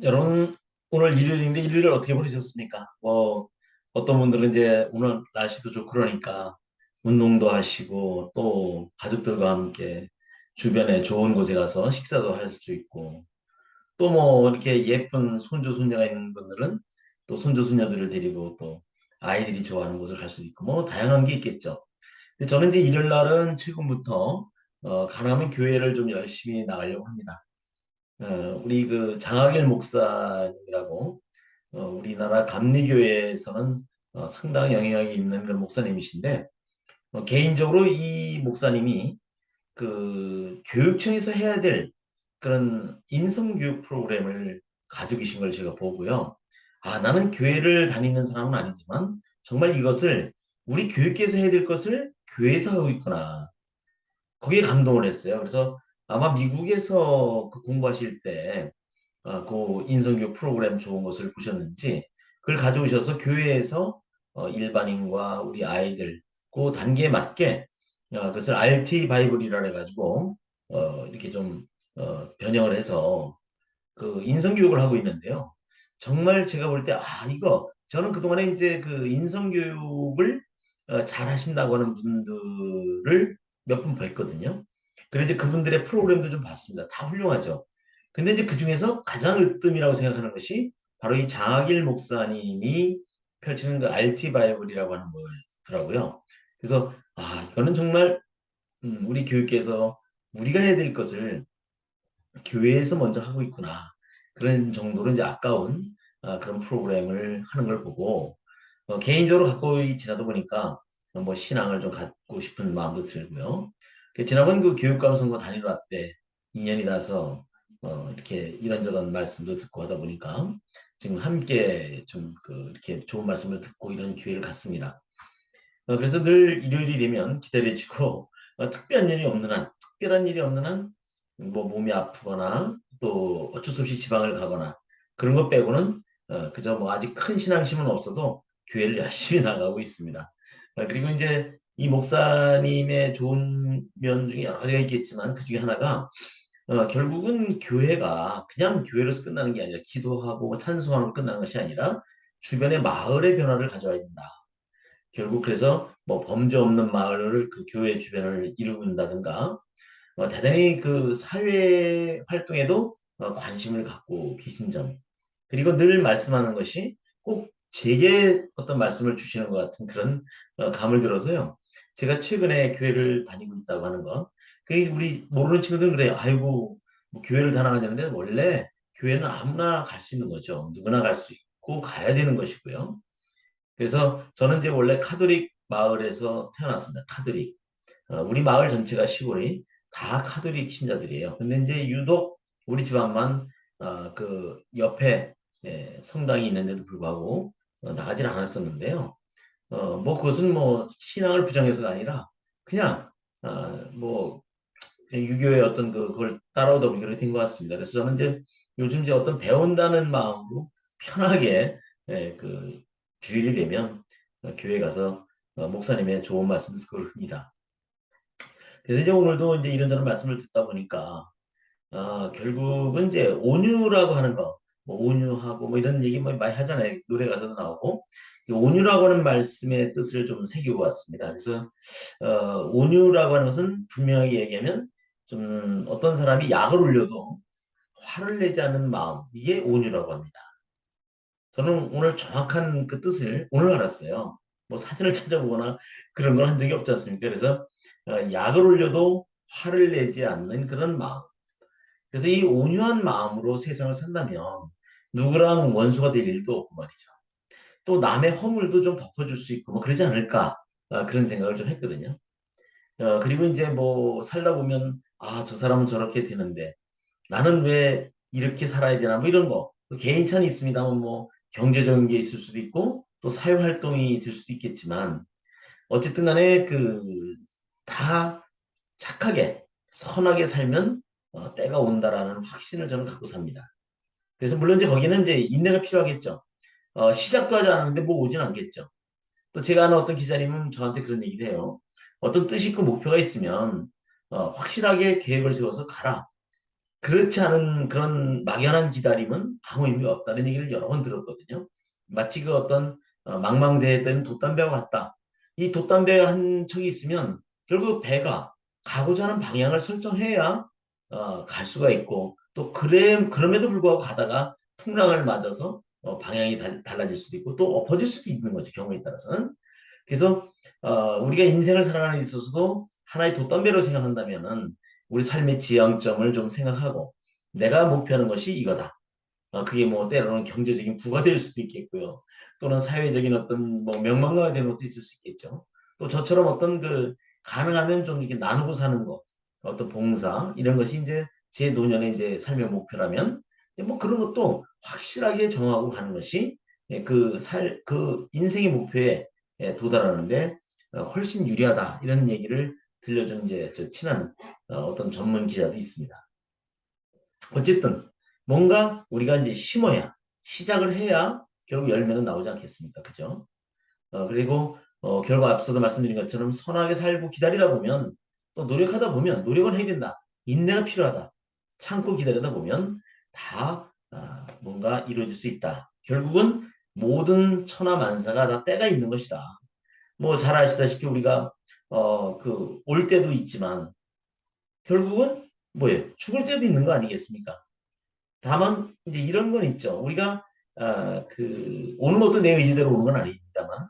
여러분, 오늘 일요일인데 일요일을 어떻게 보내셨습니까? 어떤 분들은 이제 오늘 날씨도 좋고 그러니까 운동도 하시고 또 가족들과 함께 주변에 좋은 곳에 가서 식사도 할 수 있고 또 뭐 이렇게 예쁜 손주, 손녀가 있는 분들은 또 손주, 손녀들을 데리고 또 아이들이 좋아하는 곳을 갈 수도 있고 뭐 다양한 게 있겠죠. 근데 저는 이제 일요일 날은 최근부터 가능하면 교회를 좀 열심히 나가려고 합니다. 우리 그 장하길 목사님이라고 우리나라 감리교회에서는 상당히 영향력이 있는 그런 목사님이신데 개인적으로 이 목사님이 그 교육청에서 해야 될 그런 인성교육 프로그램을 가지고 계신 걸 제가 보고요. 아, 나는 교회를 다니는 사람은 아니지만 정말 이것을 우리 교육계에서 해야 될 것을 교회에서 하고 있구나. 거기에 감동을 했어요. 그래서 아마 미국에서 그 공부하실 때 그 인성교육 프로그램 좋은 것을 보셨는지 그걸 가져오셔서 교회에서 일반인과 우리 아이들 그 단계에 맞게 그것을 RT 바이블이라 해가지고 이렇게 좀 변형을 해서 그 인성교육을 하고 있는데요. 정말 제가 볼 때 이거 저는 그동안에 이제 그 인성교육을 잘 하신다고 하는 분들을 몇 분 뵀거든요. 그래서 이제 그분들의 프로그램도 좀 봤습니다. 다 훌륭하죠. 근데 이제 그 중에서 가장 으뜸이라고 생각하는 것이 바로 이 장학일 목사님이 펼치는 그 RT 바이블이라고 하는 거더라고요. 그래서 이거는 정말 우리 교육계에서 우리가 해야 될 것을 교회에서 먼저 하고 있구나. 그런 정도로 이제 아까운 그런 프로그램을 하는 걸 보고 개인적으로 갖고 지나다 보니까 뭐 신앙을 좀 갖고 싶은 마음도 들고요. 지난번 그 교육감선거 단일화 때 인연이 나서 이렇게 이런저런 말씀도 듣고 하다 보니까 지금 함께 좀 그 이렇게 좋은 말씀을 듣고 이런 기회를 갖습니다. 그래서 늘 일요일이 되면 기다려지고 특별한 일이 없는 한 뭐 몸이 아프거나 또 어쩔 수 없이 지방을 가거나 그런 것 빼고는 그저 뭐 아직 큰 신앙심은 없어도 교회를 열심히 나가고 있습니다. 그리고 이제 이 목사님의 좋은 면 중에 여러 가지가 있겠지만 그 중에 하나가 결국은 교회가 그냥 교회로서 끝나는 게 아니라 기도하고 찬송하고 끝나는 것이 아니라 주변의 마을의 변화를 가져와야 된다. 결국 그래서 뭐 범죄 없는 마을을 그 교회 주변을 이룬다든가 대단히 그 사회 활동에도 관심을 갖고 계신 점 그리고 늘 말씀하는 것이 꼭 제게 어떤 말씀을 주시는 것 같은 그런 감을 들어서요. 제가 최근에 교회를 다니고 있다고 하는 것. 그 우리 모르는 친구들은 그래요. 아이고 뭐 교회를 다나가냐는데 원래 교회는 아무나 갈 수 있는 거죠. 누구나 갈 수 있고 가야 되는 것이고요. 그래서 저는 이제 원래 카톨릭 마을에서 태어났습니다. 카톨릭. 우리 마을 전체가 시골이 다 카톨릭 신자들이에요. 근데 이제 유독 우리 집안만 그 옆에 성당이 있는데도 불구하고 나가질 않았었는데요. 뭐 그것은 뭐 신앙을 부정해서가 아니라 그냥 뭐 유교의 어떤 그걸 따라오다 보니 그렇게 된 것 같습니다. 그래서 저는 이제 요즘 이제 어떤 배운다는 마음으로 편하게 그 주일이 되면 교회 가서 목사님의 좋은 말씀 듣고 합니다. 그래서 이제 오늘도 이제 이런저런 말씀을 듣다 보니까 결국은 이제 온유라고 하는 거, 뭐 온유하고 뭐 이런 얘기 뭐 많이 하잖아요. 노래 가사도 나오고. 이 온유라고 하는 말씀의 뜻을 좀 새기고 왔습니다. 그래서 온유라고 하는 것은 분명하게 얘기하면 좀 어떤 사람이 약을 올려도 화를 내지 않는 마음, 이게 온유라고 합니다. 저는 오늘 정확한 그 뜻을 오늘 알았어요. 뭐 사진을 찾아보거나 그런 걸 한 적이 없지 않습니까? 그래서 약을 올려도 화를 내지 않는 그런 마음. 그래서 이 온유한 마음으로 세상을 산다면 누구랑 원수가 될 일도 없고 말이죠. 또 남의 허물도 좀 덮어줄 수 있고 뭐 그러지 않을까 그런 생각을 좀 했거든요. 그리고 이제 뭐 살다 보면 저 사람은 저렇게 되는데 나는 왜 이렇게 살아야 되나 뭐 이런 거 개인차는 있습니다만 뭐 경제적인 게 있을 수도 있고 또 사회활동이 될 수도 있겠지만 어쨌든 간에 그 다 착하게 선하게 살면 때가 온다라는 확신을 저는 갖고 삽니다. 그래서 물론 이제 거기는 이제 인내가 필요하겠죠. 시작도 하지 않았는데 뭐 오진 않겠죠. 또 제가 아는 어떤 기자님은 저한테 그런 얘기를 해요. 어떤 뜻이 있고 목표가 있으면 확실하게 계획을 세워서 가라. 그렇지 않은 그런 막연한 기다림은 아무 의미가 없다는 얘기를 여러 번 들었거든요. 마치 그 어떤 망망대해 때는 돛담배와 같다. 이 돛담배 한 척이 있으면 결국 배가 가고자 하는 방향을 설정해야 갈 수가 있고 또 그럼에도 불구하고 가다가 풍랑을 맞아서 방향이 달라질 수도 있고 또 엎어질 수도 있는 거죠. 경우에 따라서는. 그래서 우리가 인생을 살아가는 데 있어서도 하나의 돛담배로 생각한다면은 우리 삶의 지향점을 좀 생각하고 내가 목표하는 것이 이거다. 그게 뭐 때로는 경제적인 부가 될 수도 있겠고요. 또는 사회적인 어떤 뭐 명망가가 되는 것도 있을 수 있겠죠. 또 저처럼 어떤 그 가능하면 좀 이렇게 나누고 사는 것, 어떤 봉사 이런 것이 이제 제 노년의 이제 삶의 목표라면 이제 뭐 그런 것도 확실하게 정하고 가는 것이 그 인생의 목표에 도달하는데 훨씬 유리하다 이런 얘기를 들려준 이제 저 친한 어떤 전문 기자도 있습니다. 어쨌든 뭔가 우리가 이제 심어야 시작을 해야 결국 열매는 나오지 않겠습니까? 그죠? 그리고 결과 앞서도 말씀드린 것처럼 선하게 살고 기다리다 보면 또 노력하다 보면 노력은 해야 된다. 인내가 필요하다. 참고 기다리다 보면 다 뭔가 이루어질 수 있다. 결국은 모든 천하만사가 다 때가 있는 것이다. 뭐 잘 아시다시피 우리가 그 올 때도 있지만 결국은 뭐예요? 죽을 때도 있는 거 아니겠습니까? 다만 이제 이런 건 있죠. 우리가 그 오는 것도 내 의지대로 오는 건 아닙니다만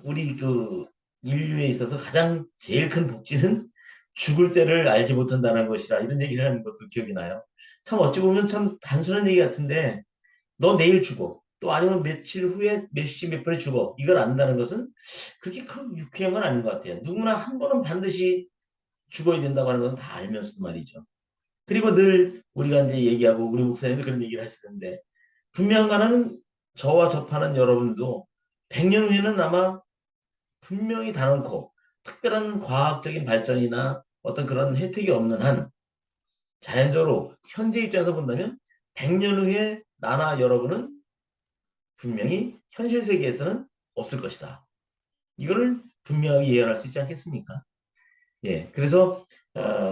우리 그 인류에 있어서 가장 제일 큰 복지는 죽을 때를 알지 못한다는 것이라 이런 얘기를 하는 것도 기억이 나요. 참 어찌 보면 참 단순한 얘기 같은데 너 내일 죽어. 또 아니면 며칠 후에 몇 시 몇 분에 죽어. 이걸 안다는 것은 그렇게 큰 유쾌한 건 아닌 것 같아요. 누구나 한 번은 반드시 죽어야 된다고 하는 것은 다 알면서도 말이죠. 그리고 늘 우리가 이제 얘기하고 우리 목사님도 그런 얘기를 하시던데 분명한 거는 저와 접하는 여러분도 100년 후에는 아마 분명히 단언코 특별한 과학적인 발전이나 어떤 그런 혜택이 없는 한 자연적으로 현재 입장에서 본다면 100년 후에 나나 여러분은 분명히 현실 세계에서는 없을 것이다. 이거를 분명하게 예언할 수 있지 않겠습니까? 예. 그래서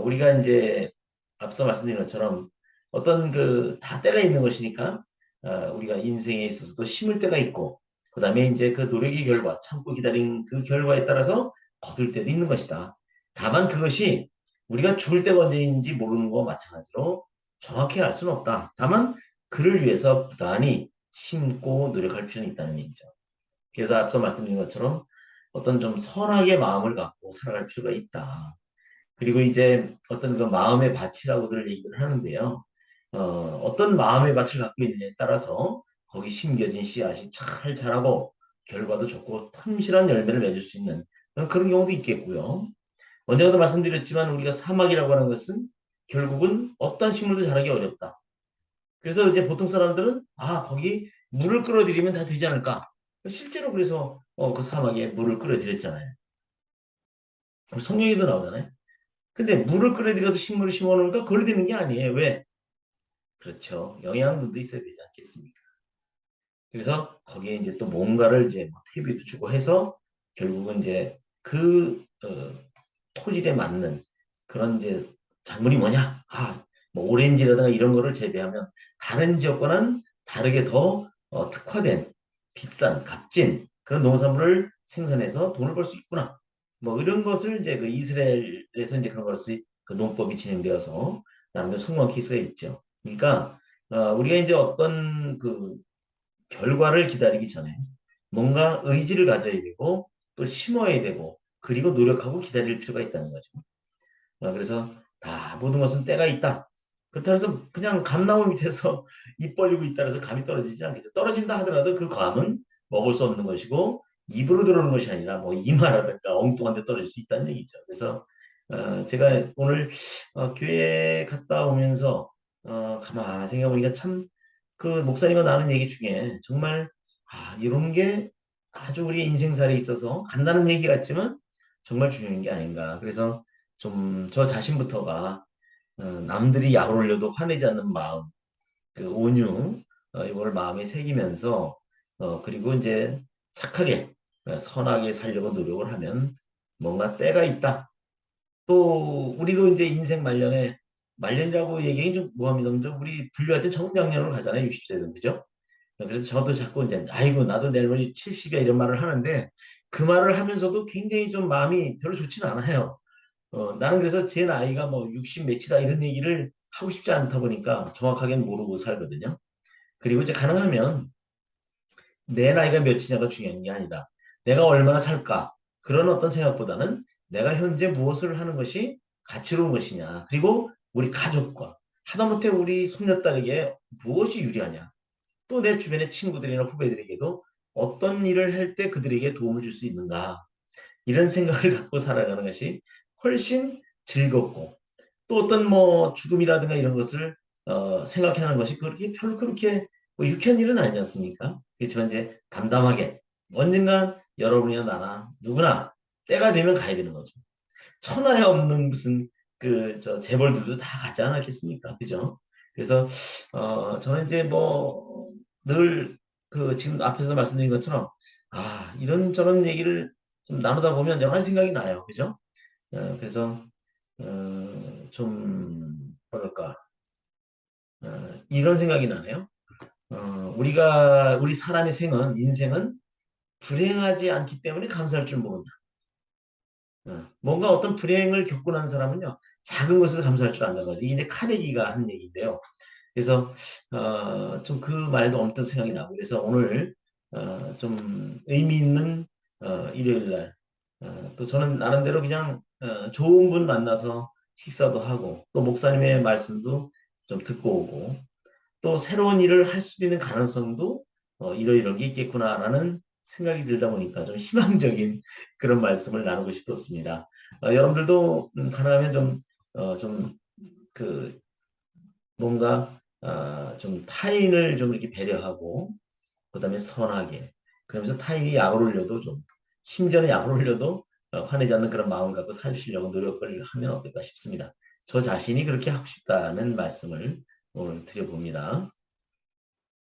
우리가 이제 앞서 말씀드린 것처럼 어떤 그 다 때가 있는 것이니까 우리가 인생에 있어서도 심을 때가 있고 그다음에 이제 그 노력의 결과 참고 기다린 그 결과에 따라서 거둘 때도 있는 것이다. 다만 그것이 우리가 죽을 때가 언제인지 모르는 거와 마찬가지로 정확히 알 수는 없다. 다만 그를 위해서 부단히 심고 노력할 필요는 있다는 얘기죠. 그래서 앞서 말씀드린 것처럼 어떤 좀 선하게 마음을 갖고 살아갈 필요가 있다. 그리고 이제 어떤 그 마음의 밭이라고들 얘기를 하는데요. 어떤 마음의 밭을 갖고 있느냐에 따라서 거기 심겨진 씨앗이 잘 자라고 결과도 좋고 튼실한 열매를 맺을 수 있는 그런 경우도 있겠고요. 언젠가도 말씀드렸지만 우리가 사막이라고 하는 것은 결국은 어떤 식물도 자라기 어렵다. 그래서 이제 보통 사람들은 거기 물을 끌어들이면 다 되지 않을까. 실제로 그래서 그 사막에 물을 끌어들였잖아요. 성경에도 나오잖아요. 근데 물을 끌어들여서 식물을 심어 놓으니까 그리 되는 게 아니에요. 왜? 그렇죠. 영양분도 있어야 되지 않겠습니까? 그래서 거기에 이제 또 뭔가를 이제 뭐 퇴비도 주고 해서 결국은 이제 그 토질에 맞는 그런 이제 작물이 뭐냐? 뭐 오렌지라든가 이런 거를 재배하면 다른 지역과는 다르게 더 특화된 비싼 값진 그런 농산물을 생산해서 돈을 벌 수 있구나. 뭐 이런 것을 이제 그 이스라엘에서 이제 그런 것이 그 농법이 진행되어서 나름대로 성공한 케이스가 있죠. 그러니까 우리가 이제 어떤 그 결과를 기다리기 전에 뭔가 의지를 가져야 되고 또 심어야 되고 그리고 노력하고 기다릴 필요가 있다는 거죠. 그래서 다 모든 것은 때가 있다. 그렇다고 해서 그냥 감나무 밑에서 입 벌리고 있다 해서 감이 떨어지지 않겠죠. 떨어진다 하더라도 그 감은 먹을 수 없는 것이고 입으로 들어오는 것이 아니라 뭐 이마라든가 엉뚱한 데 떨어질 수 있다는 얘기죠. 그래서 제가 오늘 교회 갔다 오면서 가만 생각해 보니까 참 그 목사님과 나눈 얘기 중에 정말 이런 게 아주 우리 인생살에 있어서 간단한 얘기 같지만 정말 중요한 게 아닌가. 그래서 좀 저 자신부터가 남들이 약을 올려도 화내지 않는 마음, 그 온유 이걸 마음에 새기면서 그리고 이제 착하게 선하게 살려고 노력을 하면 뭔가 때가 있다. 또 우리도 이제 인생 말년에 말년이라고 얘기하기 좀 뭐합니다. 근데 우리 분류할 때 청장년으로 가잖아요. 60세는 그죠? 그래서 저도 자꾸 이제 아이고 나도 내일 모레 70이야 이런 말을 하는데 그 말을 하면서도 굉장히 좀 마음이 별로 좋지는 않아요. 나는 그래서 제 나이가 뭐 60 몇이다 이런 얘기를 하고 싶지 않다 보니까 정확하게는 모르고 살거든요. 그리고 이제 가능하면 내 나이가 몇이냐가 중요한 게 아니라 내가 얼마나 살까 그런 어떤 생각보다는 내가 현재 무엇을 하는 것이 가치로운 것이냐 그리고 우리 가족과 하다못해 우리 손녀딸에게 무엇이 유리하냐 또 내 주변의 친구들이나 후배들에게도 어떤 일을 할 때 그들에게 도움을 줄 수 있는가 이런 생각을 갖고 살아가는 것이 훨씬 즐겁고 또 어떤 뭐 죽음이라든가 이런 것을 생각하는 것이 그렇게 별로 그렇게 뭐 유쾌한 일은 아니지 않습니까? 그렇지만 이제 담담하게 언젠간 여러분이나 나나 누구나 때가 되면 가야 되는 거죠. 천하에 없는 무슨 그 저 재벌들도 다 가지 않았겠습니까? 그죠? 그래서 저는 이제 뭐 늘 그 지금 앞에서 말씀드린 것처럼 이런저런 얘기를 좀 나누다 보면 여러 가지 생각이 나요. 그죠? 그래서 좀 뭐랄까 이런 생각이 나네요. 우리 사람의 인생은 불행하지 않기 때문에 감사할 줄 모른다. 뭔가 어떤 불행을 겪고 난 사람은요 작은 것에도 감사할 줄 안다는 거죠. 이게 이제 카네기가 한 얘기인데요. 그래서 좀 그 말도 언뜻 생각이 나고 그래서 오늘 좀 의미 있는 일요일 날 또 저는 나름대로 그냥 좋은 분 만나서 식사도 하고 또 목사님의 말씀도 좀 듣고 오고 또 새로운 일을 할 수 있는 가능성도 이러이러게 있겠구나라는 생각이 들다 보니까 좀 희망적인 그런 말씀을 나누고 싶었습니다. 여러분들도 가능하면 그 뭔가 좀 타인을 좀 이렇게 배려하고 그다음에 선하게 그러면서 타인이 약을 올려도 좀 심지어는 약을 올려도 화내지 않는 그런 마음을 갖고 사시려고 노력을 하면 어떨까 싶습니다. 저 자신이 그렇게 하고 싶다는 말씀을 오늘 드려봅니다.